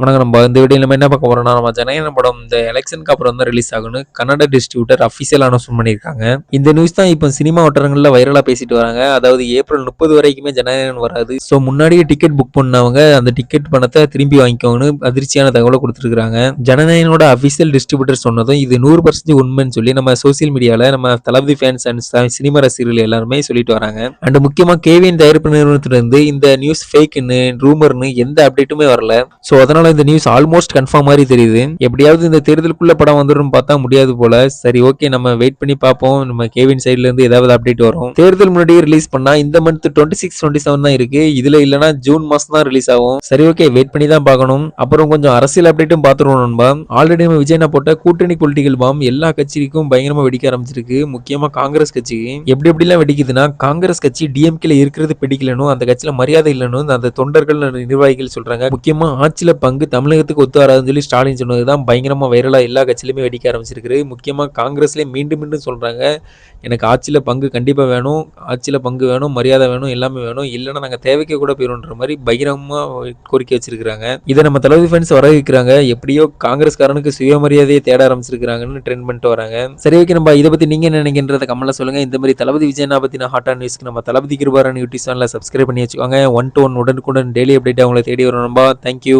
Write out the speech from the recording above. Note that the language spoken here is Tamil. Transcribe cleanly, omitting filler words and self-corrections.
வணக்கம் நண்பா. இந்த வீடியோல நம்ம என்ன பார்க்க போறோம்னா, நம்ம ஜனநாயகன் படம் இந்த எலெக்ஷனுக்கு அப்புறம் தான் ரிலீஸ் ஆகும்னு கன்னட டிஸ்ட்ரிபியூட்டர் அஃபிஷியல் அனௌன்ஸ்மென்ட் பண்ணியிருக்காங்க. இந்த நியூஸ் தான் இப்போ சினிமா வட்டாரங்கள்ல வைரலா பேசிட்டு வராங்க. அதாவது ஏப்ரல் 30 வரைக்குமே ஜனநாயகன் வராது. ஸோ முன்னாடியே டிக்கெட் புக் பண்ணவங்க அந்த டிக்கெட் பணத்தை திரும்பி வாங்கிக்கோங்கன்னு அதிர்ச்சியான தகவலை கொடுத்துருக்காங்க. ஜனநாயகனோட அஃபிஷியல் டிஸ்ட்ரிபியூட்டர் சொன்னதும் இது 100% உண்மைன்னு சொல்லி நம்ம சோசியல் மீடியால நம்ம தளபதி ஃபேன்ஸ் அண்ட் சினிமா ரசிகர்கள் எல்லாருமே சொல்லிட்டு வராங்க. அண்ட் முக்கியமா கேவிஎன் தயாரிப்பு நிறுவனத்திலிருந்து இந்த நியூஸ் ஃபேக்னு ரூமர்னு எந்த அப்டேட்டுமே வரல. ஸோ அதனால இந்த நியூஸ் ஆல்மோஸ்ட் கன்ஃபார்ம் மாதிரி தெரியுது. எப்படியாவது இந்த தேர்தலுக்குள்ள படம் வந்துடும் பார்த்தா முடியாது போல. சரி ஓகே, நம்ம வெயிட் பண்ணி பார்ப்போம். நம்ம கேவின் சைடுல இருந்து ஏதாவது அப்டேட் வரும். தேர்தல் முன்னாடியே ரிலீஸ் பண்ணா இந்த மந்த் 26, 27 தான் இருக்கு. இதுல இல்லனா ஜூன் மாசம் தான் ரிலீஸ் ஆகும். சரி ஓகே, வெயிட் பண்ணி தான் பார்க்கணும். அப்புறம் கொஞ்சம் அரசியல் அப்டேட்டும் பார்த்துருவோம் நண்பா. ஆல்ரெடி நம்ம விஜய் போட்ட கூட்டணி பொலிட்டிக்கல் பாம் எல்லா கட்சிக்கும் பயங்கரமா வெடிக்க ஆரம்பிச்சிருக்கு. முக்கியமா காங்கிரஸ் கட்சிக்கு எப்படிலாம் வெடிக்குதுன்னா, காங்கிரஸ் கட்சி டிஎம்கேல இருக்கிறது பிடிக்கலன்னு, அந்த கட்சியில மரியாதை இல்லைன்னு அந்த தொண்டர்கள் நிர்வாகிகள் சொல்றாங்க. முக்கியமா ஆட்சியில பங்கு தமிழகத்துக்கு ஒத்து வராதுன்னு சொல்லி ஸ்டாலின் சொன்னதுதான் பயங்கரமா வைரலா எல்லா கட்சியிலுமே வெடிக்க ஆரம்பிச்சிருக்கு. முக்கியமா காங்கிரஸ்ல மீண்டும் சொல்றாங்க, எனக்கு ஆட்சியில பங்கு கண்டிப்பா வேணும், ஆட்சியில பங்கு வேணும், மரியாதை வேணும், எல்லாமே வேணும், இல்லைன்னா நாங்க தேவைக்கு கூட போயிடும்ன்ற மாதிரி பகிரங்கமா கோரிக்கை வச்சிருக்காங்க. இதை நம்ம தளபதி ஃபேன்ஸ் வரவேற்கிறாங்க. எப்படியோ காங்கிரஸ்காரனுக்கு சுயமரியாதையை தேட ஆரம்பிச்சிருக்காங்கன்னு ட்ரெண்ட் பண்ணிட்டு வராங்க. சரி ஓகே, நம்ம இதை பத்தி நீங்க என்ன நினைக்கின்றத கமெண்ட்ல சொல்லுங்க. இந்த மாதிரி தளபதி விஜயனா பத்தின ஹாட்டான நியூஸ்க்கு நம்ம தளபதி கிருபாரன் யூடியூப் சேனலை சப்ஸ்கிரைப் பண்ணி வச்சுக்கோங்க. 1 to 1 உடனுக்குடன் டெய்லி அப்டேட் அவங்களை தேடி வரும் நண்பா. தேங்க்யூ.